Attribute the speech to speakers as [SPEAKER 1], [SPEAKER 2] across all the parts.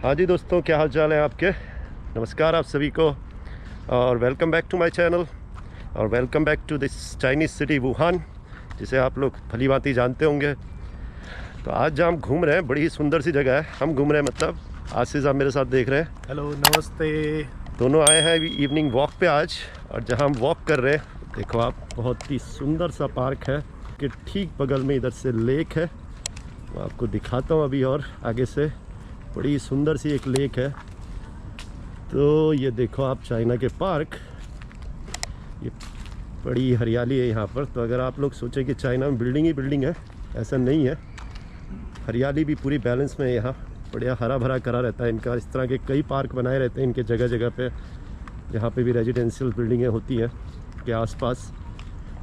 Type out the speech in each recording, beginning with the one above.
[SPEAKER 1] हाँ जी दोस्तों, क्या हाल चाल है आपके। नमस्कार आप सभी को और welcome back to my channel और welcome back to this Chinese city Wuhan, जिसे आप लोग भली भांति जानते होंगे। तो आज जहाँ हम घूम रहे हैं बड़ी ही सुंदर सी जगह है। हम घूम रहे हैं मतलब आशीष आप मेरे साथ देख रहे हैं।
[SPEAKER 2] हेलो नमस्ते।
[SPEAKER 1] दोनों आए हैं इवनिंग वॉक पे आज, और जहाँ हम वॉक कर रहे हैं देखो आप, बहुत ही सुंदर सा पार्क है कि ठीक बगल में इधर से लेक है। मैं आपको दिखाता हूँ अभी और आगे से। बड़ी सुंदर सी एक लेक है। तो ये देखो आप चाइना के पार्क, ये बड़ी हरियाली है यहाँ पर। तो अगर आप लोग सोचें कि चाइना में बिल्डिंग ही बिल्डिंग है, ऐसा नहीं है। हरियाली भी पूरी बैलेंस में है यहाँ, बढ़िया हरा भरा करा रहता है इनका। इस तरह के कई पार्क बनाए रहते हैं इनके जगह जगह पे, जहाँ पे भी रेजिडेंशियल बिल्डिंगें होती हैं के आसपास।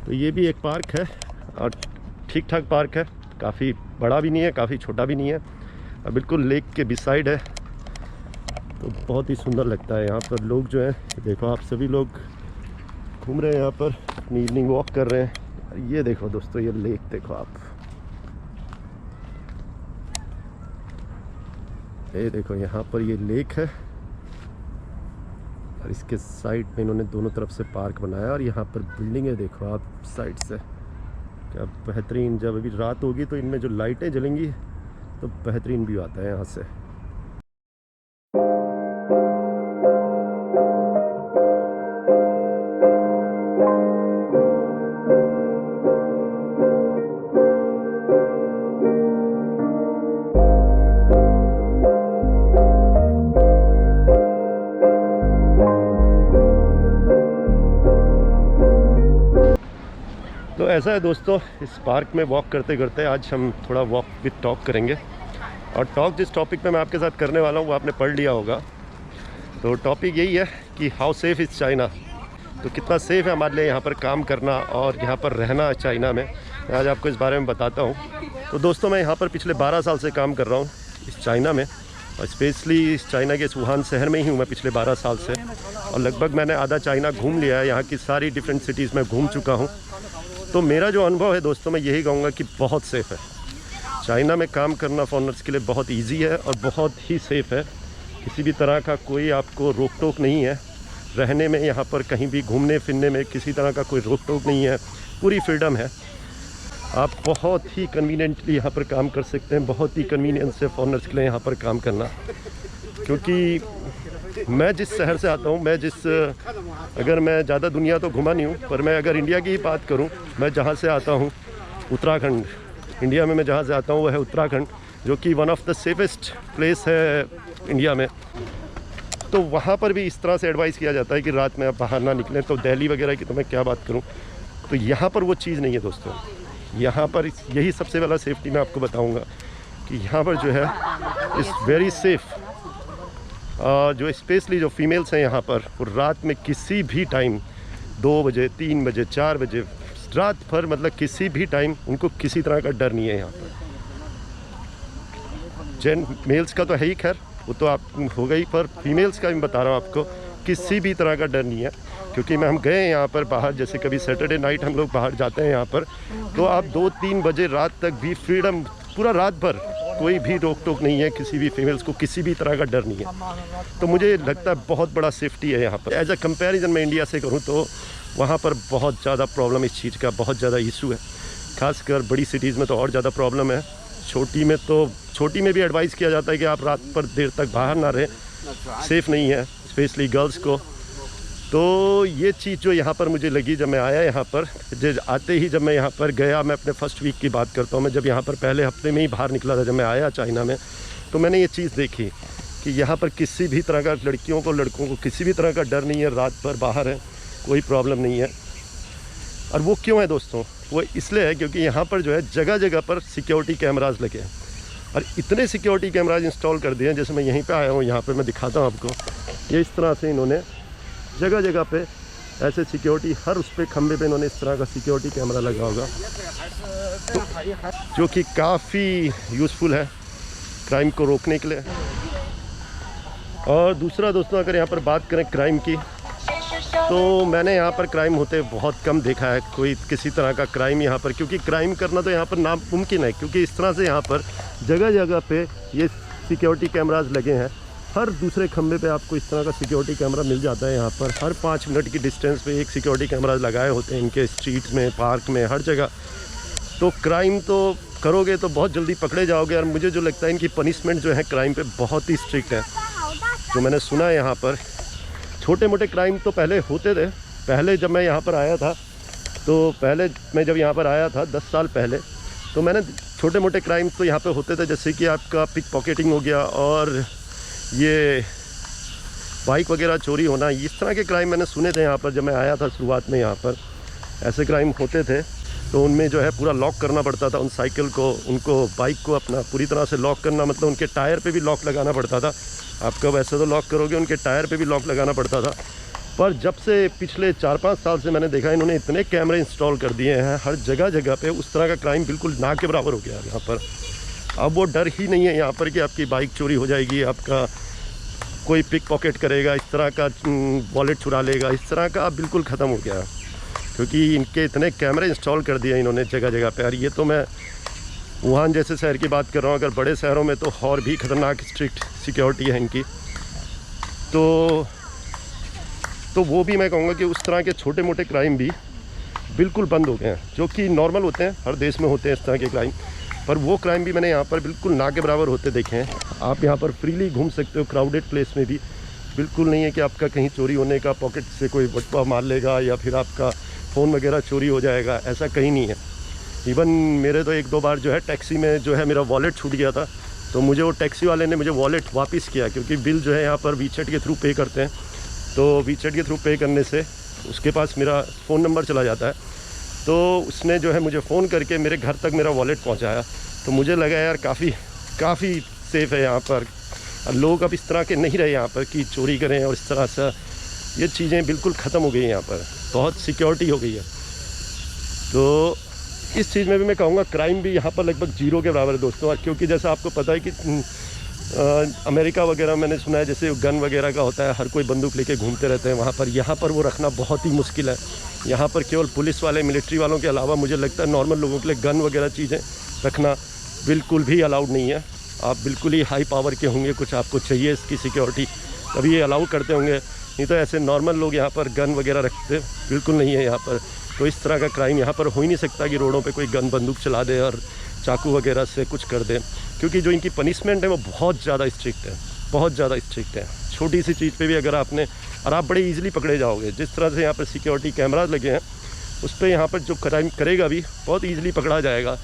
[SPEAKER 1] तो ये भी एक पार्क है और ठीक ठाक पार्क है, काफ़ी बड़ा भी नहीं है, काफ़ी छोटा भी नहीं है, और बिल्कुल लेक के बिसाइड है। तो बहुत ही सुंदर लगता है यहाँ पर। लोग जो हैं देखो आप, सभी लोग घूम रहे हैं यहाँ पर, अपनी इवनिंग वॉक कर रहे हैं। ये देखो दोस्तों, ये लेक देखो आप, ये देखो यहाँ पर ये लेक है और इसके साइड में इन्होंने दोनों तरफ से पार्क बनाया। और यहाँ पर बिल्डिंगें देखो आप साइड से, क्या बेहतरीन। जब अभी रात होगी तो इनमें जो लाइटें जलेंगी तो बेहतरीन व्यू आता है यहाँ से। तो ऐसा है दोस्तों, इस पार्क में वॉक करते करते आज हम थोड़ा वॉक विद टॉक करेंगे। और टॉक जिस टॉपिक पे मैं आपके साथ करने वाला हूँ वो आपने पढ़ लिया होगा। तो टॉपिक यही है कि हाउ सेफ़ इज़ चाइना। तो कितना सेफ़ है हमारे लिए यहाँ पर काम करना और यहाँ पर रहना चाइना में, मैं आज आपको इस बारे में बताता हूँ। तो दोस्तों, मैं यहाँ पर पिछले 12 साल से काम कर रहा हूँ इस चाइना में, और स्पेशली इस चाइना के वुहान शहर में ही हूँ मैं पिछले 12 साल से। और लगभग मैंने आधा चाइना घूम लिया है, यहाँ की सारी डिफरेंट सिटीज़ में घूम चुका हूँ। तो मेरा जो अनुभव है दोस्तों, मैं यही कहूँगा कि बहुत सेफ़ है। चाइना में काम करना फॉरेनर्स के लिए बहुत इजी है और बहुत ही सेफ़ है। किसी भी तरह का कोई आपको रोक टोक नहीं है रहने में। यहाँ पर कहीं भी घूमने फिरने में किसी तरह का कोई रोक टोक नहीं है, पूरी फ्रीडम है। आप बहुत ही कन्वीनियंटली यहाँ पर काम कर सकते हैं। बहुत ही कन्वीनियंस है फॉरेनर्स के लिए यहाँ पर काम करना। क्योंकि मैं जिस शहर से आता हूँ, अगर मैं ज़्यादा दुनिया तो घुमा नहीं हूँ, पर मैं अगर इंडिया की ही बात करूँ, मैं जहाँ से आता हूँ उत्तराखंड, इंडिया में मैं जहाँ से आता हूँ वो है उत्तराखंड, जो कि one of the safest place है इंडिया में। तो वहाँ पर भी इस तरह से एडवाइस किया जाता है कि रात में आप बाहर ना निकलें। तो दिल्ली वगैरह की तो मैं क्या बात करूँ। तो यहाँ पर वो चीज़ नहीं है दोस्तों। यहाँ पर यही सबसे बड़ा सेफ्टी मैं आपको बताऊँगा कि यहाँ पर जो है इज़ वेरी सेफ़। जो स्पेशली जो फीमेल्स हैं यहाँ पर, वो रात में किसी भी टाइम 2 बजे 3 बजे 4 बजे रात भर, मतलब किसी भी टाइम उनको किसी तरह का डर नहीं है यहाँ पर। जेन मेल्स का तो है ही, खैर वो तो आप हो गई, पर फीमेल्स का भी बता रहा हूँ आपको, किसी भी तरह का डर नहीं है। क्योंकि हम गए यहाँ पर बाहर, जैसे कभी सैटरडे नाइट हम लोग बाहर जाते हैं यहाँ पर, तो आप 2-3 बजे रात तक भी फ्रीडम, पूरा रात भर कोई भी रोक टोक नहीं है। किसी भी फीमेल्स को किसी भी तरह का डर नहीं है। तो मुझे लगता है बहुत बड़ा सेफ्टी है यहाँ पर। एज अ कंपैरिजन मैं इंडिया से करूँ तो वहाँ पर बहुत ज़्यादा प्रॉब्लम इस चीज़ का, बहुत ज़्यादा इशू है। खासकर बड़ी सिटीज़ में तो और ज़्यादा प्रॉब्लम है। छोटी में भी एडवाइस किया जाता है कि आप रात पर देर तक बाहर ना रहें, सेफ़ नहीं है स्पेशली गर्ल्स को। तो ये चीज़ जो यहाँ पर मुझे लगी जब मैं आया यहाँ पर, आते ही जब मैं यहाँ पर गया, मैं अपने फर्स्ट वीक की बात करता हूँ, मैं जब यहाँ पर पहले हफ्ते में ही बाहर निकला था, जब मैं आया चाइना में, तो मैंने ये चीज़ देखी कि यहाँ पर किसी भी तरह का लड़कियों को लड़कों को किसी भी तरह का डर नहीं है। रात भर बाहर है, कोई प्रॉब्लम नहीं है। और वो क्यों है दोस्तों? वो इसलिए है क्योंकि यहाँ पर जो है जगह जगह पर सिक्योरिटी कैमराज लगे हैं, और इतने सिक्योरिटी कैमराज इंस्टॉल कर दिए हैं। जैसे मैं यहीं पे आया हूँ, यहाँ पे मैं दिखाता हूँ आपको, ये इस तरह से इन्होंने जगह जगह पे ऐसे सिक्योरिटी, हर उस पे खंबे पे इन्होंने इस तरह का सिक्योरिटी कैमरा लगा होगा, तो जो कि काफ़ी यूज़फुल है क्राइम को रोकने के लिए। और दूसरा दोस्तों, अगर यहाँ पर बात करें क्राइम की, तो मैंने यहाँ पर क्राइम होते बहुत कम देखा है, कोई किसी तरह का क्राइम यहाँ पर, क्योंकि क्राइम करना तो यहाँ पर नामुमकिन है, क्योंकि इस तरह से यहाँ पर जगह जगह पे ये सिक्योरिटी कैमराज लगे हैं हर दूसरे खंबे पे आपको इस तरह का सिक्योरिटी कैमरा मिल जाता है। यहाँ पर हर 5 मिनट की डिस्टेंस पे एक सिक्योरिटी कैमरा लगाए होते हैं इनके, स्ट्रीट में, पार्क में, हर जगह। तो क्राइम तो करोगे तो बहुत जल्दी पकड़े जाओगे। और मुझे जो लगता है इनकी पनिशमेंट जो है क्राइम पे बहुत ही स्ट्रिक्ट है। जो मैंने सुना है यहाँ पर छोटे मोटे क्राइम तो पहले होते थे। पहले जब मैं यहाँ पर आया था, तो पहले मैं जब यहाँ पर आया था 10 साल पहले, तो मैंने छोटे मोटे क्राइम तो यहाँ पे होते थे, जैसे कि आपका पिक पॉकेटिंग हो गया और ये बाइक वगैरह चोरी होना, इस तरह के क्राइम मैंने सुने थे यहाँ पर। जब मैं आया था शुरुआत में यहाँ पर ऐसे क्राइम होते थे, तो उनमें जो है पूरा लॉक करना पड़ता था उन साइकिल को, उनको बाइक को अपना पूरी तरह से लॉक करना, मतलब उनके टायर पे भी लॉक लगाना पड़ता था। आपका वैसे तो लॉक करोगे, उनके टायर पे भी लॉक लगाना पड़ता था। पर जब से पिछले 4-5 साल से मैंने देखा, इन्होंने इतने कैमरे इंस्टॉल कर दिए हैं हर जगह जगह पे, उस तरह का क्राइम बिल्कुल ना के बराबर हो गया है यहाँ पर। अब वो डर ही नहीं है यहाँ पर कि आपकी बाइक चोरी हो जाएगी, आपका कोई पिक पॉकेट करेगा, इस तरह का वॉलेट चुरा लेगा, इस तरह का अब बिल्कुल ख़त्म हो गया। क्योंकि इनके इतने कैमरे इंस्टॉल कर दिए इन्होंने जगह जगह पे। और ये तो मैं वुहान जैसे शहर की बात कर रहा हूँ, अगर बड़े शहरों में तो और भी ख़तरनाक स्ट्रिक्ट सिक्योरिटी है इनकी। तो वो भी मैं कहूँगा कि उस तरह के छोटे मोटे क्राइम भी बिल्कुल बंद हो गए हैं, जो कि नॉर्मल होते हैं, हर देश में होते हैं इस तरह के क्राइम। पर वो क्राइम भी मैंने यहाँ पर बिल्कुल ना के बराबर होते देखे हैं। आप यहाँ पर फ्रीली घूम सकते हो, क्राउडेड प्लेस में भी बिल्कुल नहीं है कि आपका कहीं चोरी होने का, पॉकेट से कोई बटुआ मार लेगा या फिर आपका फ़ोन वगैरह चोरी हो जाएगा, ऐसा कहीं नहीं है। इवन मेरे तो 1-2 बार जो है टैक्सी में जो है मेरा वॉलेट छूट गया था, तो मुझे वो टैक्सी वाले ने मुझे वॉलेट वापस किया, क्योंकि बिल जो है यहाँ पर वीचैट के थ्रू पे करते हैं। तो वीचैट के थ्रू पे करने से उसके पास मेरा फ़ोन नंबर चला जाता है, तो उसने जो है मुझे फ़ोन करके मेरे घर तक मेरा वॉलेट पहुँचाया। तो मुझे लगा यार काफ़ी सेफ़ है यहाँ पर। लोग अब इस तरह के नहीं रहे यहाँ पर कि चोरी करें और इस तरह से, ये चीज़ें बिल्कुल ख़त्म हो गई हैं यहाँ पर, बहुत सिक्योरिटी हो गई है। तो इस चीज़ में भी मैं कहूँगा क्राइम भी यहाँ पर लगभग 0 के बराबर है दोस्तों। और क्योंकि जैसा आपको पता है कि अमेरिका वगैरह मैंने सुना है जैसे गन वगैरह का होता है, हर कोई बंदूक लेके घूमते रहते हैं वहाँ पर। यहाँ पर वो रखना बहुत ही मुश्किल है। यहाँ पर केवल पुलिस वाले, मिलिट्री वालों के अलावा मुझे लगता है नॉर्मल लोगों के लिए गन वगैरह चीज़ें रखना बिल्कुल भी अलाउड नहीं है। आप बिल्कुल ही हाई पावर के होंगे, कुछ आपको चाहिए इसकी सिक्योरिटी, तभी ये अलाउ करते होंगे, नहीं तो ऐसे नॉर्मल लोग यहाँ पर गन वगैरह रखते बिल्कुल नहीं है यहाँ पर। तो इस तरह का क्राइम यहाँ पर हो ही नहीं सकता कि रोडों पे कोई गन बंदूक चला दे और चाकू वगैरह से कुछ कर दे, क्योंकि जो इनकी पनिशमेंट है वो बहुत ज़्यादा स्ट्रिक्ट है, बहुत ज़्यादा स्ट्रिक्ट है। छोटी सी चीज़ पे भी अगर आपने, और आप बड़े इजीली पकड़े जाओगे। जिस तरह से यहाँ पर सिक्योरिटी कैमराज लगे हैं उस पर यहाँ पर जो क्राइम करेगा भी बहुत ईजिली पकड़ा जाएगा।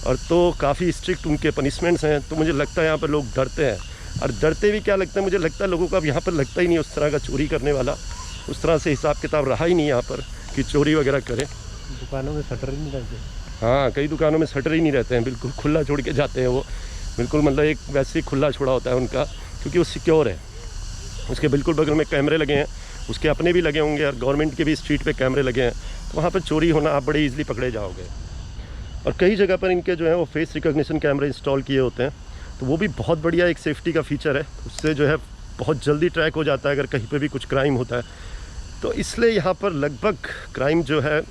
[SPEAKER 1] और तो काफ़ी स्ट्रिक्ट उनके पनिशमेंट्स हैं। तो मुझे लगता है यहाँ पर लोग डरते हैं, और डरते भी क्या लगता है, मुझे लगता है लोगों को अब यहाँ पर लगता ही नहीं उस तरह का चोरी करने वाला, उस तरह से हिसाब किताब रहा ही नहीं यहाँ पर कि चोरी वगैरह करें।
[SPEAKER 2] दुकानों में शटर ही नहीं रहते।
[SPEAKER 1] हाँ, कई दुकानों में शटर ही नहीं रहते हैं, बिल्कुल खुला छोड़ के जाते हैं वो, बिल्कुल मतलब एक वैसे ही खुला छोड़ा होता है उनका, क्योंकि वो सिक्योर है। उसके बिल्कुल बगल में कैमरे लगे हैं, उसके अपने भी लगे होंगे और गवर्नमेंट के भी स्ट्रीट पे कैमरे लगे हैं, तो वहाँ पर चोरी होना आप बड़े ईजिली पकड़े जाओगे। और कई जगह पर इनके जो है वो फेस रिकॉग्निशन कैमरे इंस्टॉल किए होते हैं, तो वो भी बहुत बढ़िया एक सेफ्टी का फीचर है। उससे जो है बहुत जल्दी ट्रैक हो जाता है अगर कहीं पे भी कुछ क्राइम होता है। तो इसलिए यहाँ पर लगभग क्राइम जो है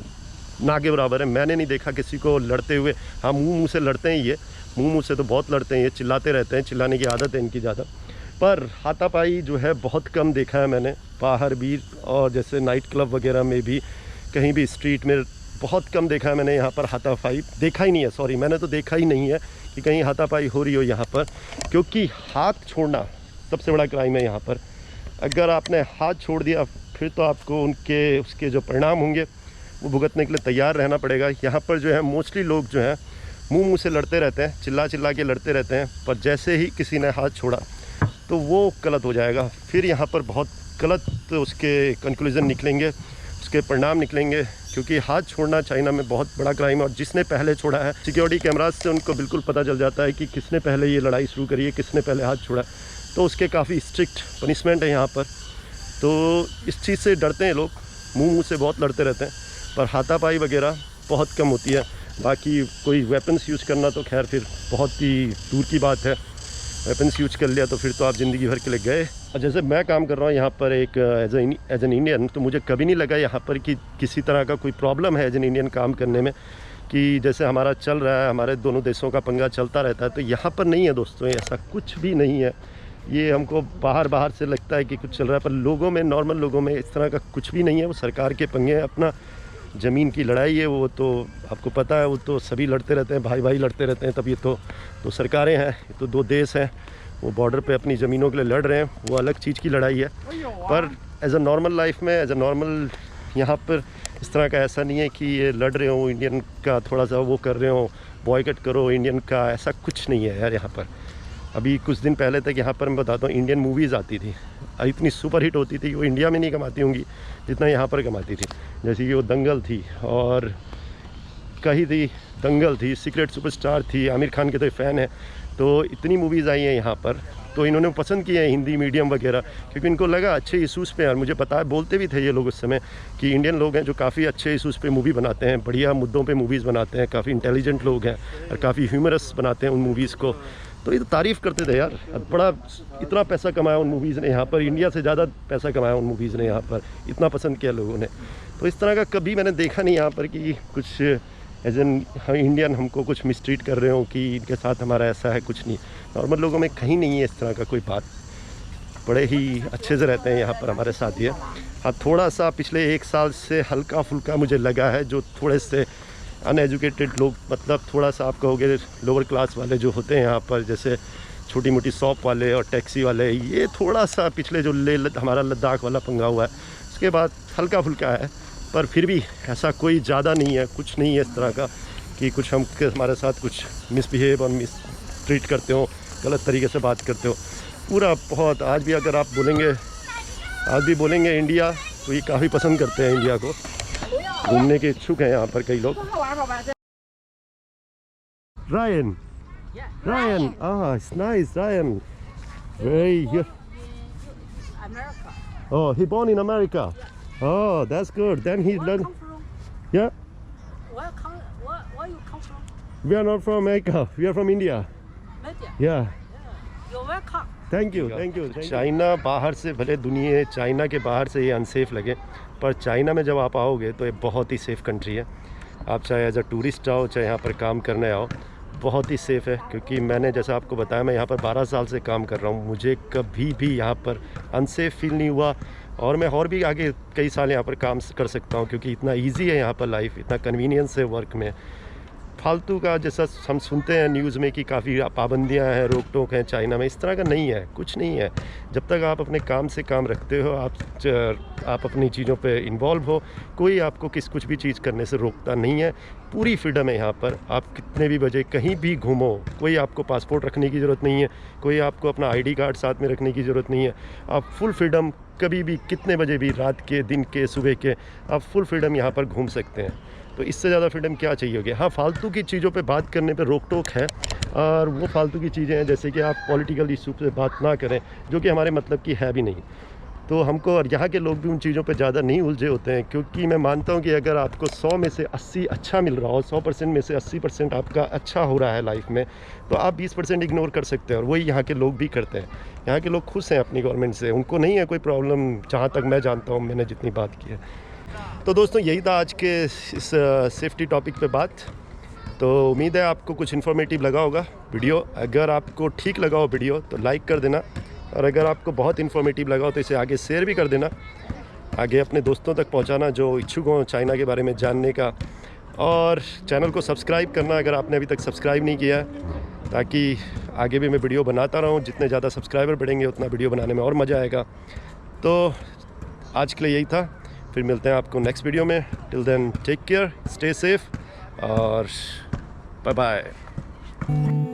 [SPEAKER 1] ना के बराबर है। मैंने नहीं देखा किसी को लड़ते हुए। हाँ, मुंह से लड़ते हैं ये, मुंह से तो बहुत लड़ते हैं ये, चिल्लाते रहते हैं, चिल्लाने की आदत है इनकी ज़्यादा। पर हाथापाई जो है बहुत कम देखा है मैंने बाहर भी, और जैसे नाइट क्लब वगैरह में भी, कहीं भी स्ट्रीट में बहुत कम देखा है मैंने यहाँ पर हाथापाई। देखा ही नहीं है, सॉरी, मैंने तो देखा ही नहीं है कि कहीं हाथापाई हो रही हो यहाँ पर, क्योंकि हाथ छोड़ना सबसे बड़ा क्राइम है यहाँ पर। अगर आपने हाथ छोड़ दिया फिर तो आपको उसके जो परिणाम होंगे वो भुगतने के लिए तैयार रहना पड़ेगा। यहाँ पर जो है मोस्टली लोग जो हैं मुंह से लड़ते रहते हैं, चिल्ला के लड़ते रहते हैं, पर जैसे ही किसी ने हाथ छोड़ा तो वो गलत हो जाएगा। फिर यहाँ पर बहुत गलत उसके कंक्लूज़न निकलेंगे, उसके परिणाम निकलेंगे, क्योंकि हाथ छोड़ना चाइना में बहुत बड़ा क्राइम है। और जिसने पहले छोड़ा है, सिक्योरिटी कैमराज से उनको बिल्कुल पता चल जाता है कि किसने पहले ये लड़ाई शुरू करी है, किसने पहले हाथ छोड़ा, तो उसके काफ़ी स्ट्रिक्ट पनिशमेंट है यहाँ पर। तो इस चीज़ से डरते हैं लोग, मुंह से बहुत लड़ते रहते हैं, पर हाथापाई वगैरह बहुत कम होती है। बाकी कोई वेपन्स यूज़ करना तो खैर फिर बहुत ही दूर की बात है। वेपन्स यूज कर लिया तो फिर तो आप ज़िंदगी भर के लिए गए। और जैसे मैं काम कर रहा हूँ यहाँ पर एक एज एन इंडियन, तो मुझे कभी नहीं लगा यहाँ पर कि किसी तरह का कोई प्रॉब्लम है एज एन इंडियन काम करने में, कि जैसे हमारा चल रहा है, हमारे दोनों देशों का पंगा चलता रहता है, तो यहाँ पर नहीं है दोस्तों, ऐसा कुछ भी नहीं है। ये हमको बाहर से लगता है कि कुछ चल रहा है, पर लोगों में, नॉर्मल लोगों में इस तरह का कुछ भी नहीं है। वो सरकार के पंगे हैं, अपना ज़मीन की लड़ाई है, वो तो आपको पता है, वो तो सभी लड़ते रहते हैं, भाई भाई लड़ते रहते हैं। तब ये तो सरकारें हैं, ये तो दो देश हैं, वो बॉर्डर पे अपनी ज़मीनों के लिए लड़ रहे हैं, वो अलग चीज़ की लड़ाई है। पर एज अ नॉर्मल लाइफ में, एज अ नॉर्मल यहाँ पर इस तरह का ऐसा नहीं है कि ये लड़ रहे हो, इंडियन का थोड़ा सा वो कर रहे हो, बॉयकट करो इंडियन का, ऐसा कुछ नहीं है यार यहाँ पर। अभी कुछ दिन पहले तक यहाँ पर मैं बताता हूँ, इंडियन मूवीज़ आती थी, इतनी सुपर हिट होती थी कि वो इंडिया में नहीं कमाती होंगी जितना यहाँ पर कमाती थी। जैसे कि वो दंगल थी, और कहीं थी दंगल थी, सीक्रेट सुपरस्टार थी, आमिर खान के तो फ़ैन है, तो इतनी मूवीज़ आई हैं यहाँ पर। तो इन्होंने पसंद किए हैं हिंदी मीडियम वगैरह, क्योंकि इनको लगा अच्छे इशूज़ पे, और मुझे पता है, बोलते भी थे ये लोग उस समय कि इंडियन लोग हैं जो काफ़ी अच्छे इशूज़ पे मूवी बनाते हैं, बढ़िया मुद्दों पे मूवीज़ बनाते हैं, काफ़ी इंटेलिजेंट लोग हैं और काफ़ी ह्यूमरस बनाते हैं उन मूवीज़ को। तो ये तो तारीफ़ करते थे यार, बड़ा इतना पैसा कमाया उन मूवीज़ ने यहाँ पर, इंडिया से ज़्यादा पैसा कमाया उन मूवीज़ ने यहाँ पर, इतना पसंद किया लोगों ने। तो इस तरह का कभी मैंने देखा नहीं यहाँ पर कि कुछ एज एन इंडियन हमको कुछ मिसट्रीट कर रहे हो कि इनके साथ हमारा ऐसा है, कुछ नहीं। नॉर्मल लोगों में कहीं नहीं है इस तरह का कोई बात, बड़े ही अच्छे से रहते हैं यहाँ पर हमारे साथ ये। हाँ, थोड़ा सा पिछले 1 साल से हल्का फुल्का मुझे लगा है, जो थोड़े से अनएजुकेटेड लोग, मतलब थोड़ा सा आप कहोगे लोअर क्लास वाले जो होते हैं यहाँ पर, जैसे छोटी मोटी शॉप वाले और टैक्सी वाले, ये थोड़ा सा पिछले जो हमारा लद्दाख वाला पंगा हुआ है, उसके बाद हल्का फुल्का है। पर फिर भी ऐसा कोई ज़्यादा नहीं है, कुछ नहीं है इस तरह का कि कुछ हमारे साथ कुछ मिसबिहेव और मिसट्रीट करते हो, गलत तरीके से बात करते हो। पूरा बहुत, आज भी अगर आप बोलेंगे, आज भी बोलेंगे इंडिया, तो ये काफ़ी पसंद करते हैं इंडिया को, घूमने के इच्छुक हैं यहाँ पर कई लोग। Ryan, Ryan, it's nice, Ryan. Very.
[SPEAKER 3] America.
[SPEAKER 1] Oh, he born in America. Oh, that's good. Then he
[SPEAKER 3] Where
[SPEAKER 1] learn.
[SPEAKER 3] come from?
[SPEAKER 1] Yeah,
[SPEAKER 3] Where you come from?
[SPEAKER 1] we are not from America. We are from India.
[SPEAKER 3] Media.
[SPEAKER 1] Yeah.
[SPEAKER 3] You're welcome.
[SPEAKER 1] Thank you, thank you. China बाहर से, भले दुनिया China के बाहर से ये unsafe लगे, पर चाइना में जब आप आओगे तो ये बहुत ही सेफ़ कंट्री है। आप चाहे एज अ टूरिस्ट आओ, चाहे यहाँ पर काम करने आओ, बहुत ही सेफ़ है। क्योंकि मैंने जैसा आपको बताया, मैं यहाँ पर 12 साल से काम कर रहा हूँ, मुझे कभी भी यहाँ पर अनसेफ फील नहीं हुआ, और मैं और भी आगे कई साल यहाँ पर काम कर सकता हूँ, क्योंकि इतना ईजी है यहाँ पर लाइफ, इतना कन्वीनियंस है वर्क में। फालतू का जैसा हम सुनते हैं न्यूज़ में कि काफ़ी पाबंदियां हैं, रोक टोक हैं चाइना में, इस तरह का नहीं है, कुछ नहीं है। जब तक आप अपने काम से काम रखते हो, आप अपनी चीज़ों पे इन्वॉल्व हो, कोई आपको कुछ भी चीज़ करने से रोकता नहीं है। पूरी फ्रीडम है यहाँ पर, आप कितने भी बजे कहीं भी घूमो, कोई आपको पासपोर्ट रखने की ज़रूरत नहीं है, कोई आपको अपना ID कार्ड साथ में रखने की ज़रूरत नहीं है। आप फुल फ्रीडम, कभी भी कितने बजे भी, रात के, दिन के, सुबह के, आप फुल फ्रीडम यहाँ पर घूम सकते हैं। तो इससे ज़्यादा फ्रीडम क्या चाहिए होगी। हाँ, फालतू की चीज़ों पे बात करने पे रोक टोक है, और वो फालतू की चीज़ें हैं जैसे कि आप पॉलिटिकल इशू पे बात ना करें, जो कि हमारे मतलब की है भी नहीं। तो हमको, और यहाँ के लोग भी उन चीज़ों पे ज़्यादा नहीं उलझे होते हैं, क्योंकि मैं मानता हूँ कि अगर आपको 100 में से 80 अच्छा मिल रहा हो, 100% में से 80% आपका अच्छा हो रहा है लाइफ में, तो आप 20% इग्नोर कर सकते हैं, और वही यहाँ के लोग भी करते हैं। यहाँ के लोग खुश हैं अपनी गवर्नमेंट से, उनको नहीं है कोई प्रॉब्लम, जहाँ तक मैं जानता हूँ, मैंने जितनी बात की है। तो दोस्तों, यही था आज के इस सेफ्टी टॉपिक पे बात। तो उम्मीद है आपको कुछ इन्फॉर्मेटिव लगा होगा वीडियो। अगर आपको ठीक लगा हो वीडियो तो लाइक कर देना, और अगर आपको बहुत इन्फॉर्मेटिव लगा हो तो इसे आगे शेयर भी कर देना, आगे अपने दोस्तों तक पहुंचाना जो इच्छुक हों चाइना के बारे में जानने का। और चैनल को सब्सक्राइब करना अगर आपने अभी तक सब्सक्राइब नहीं किया है, ताकि आगे भी मैं वीडियो बनाता रहूँ। जितने ज़्यादा सब्सक्राइबर बढ़ेंगे उतना वीडियो बनाने में और मज़ा आएगा। तो आज के लिए यही था, फिर मिलते हैं आपको नेक्स्ट वीडियो में। Till then take care, stay safe, और बाय बाय।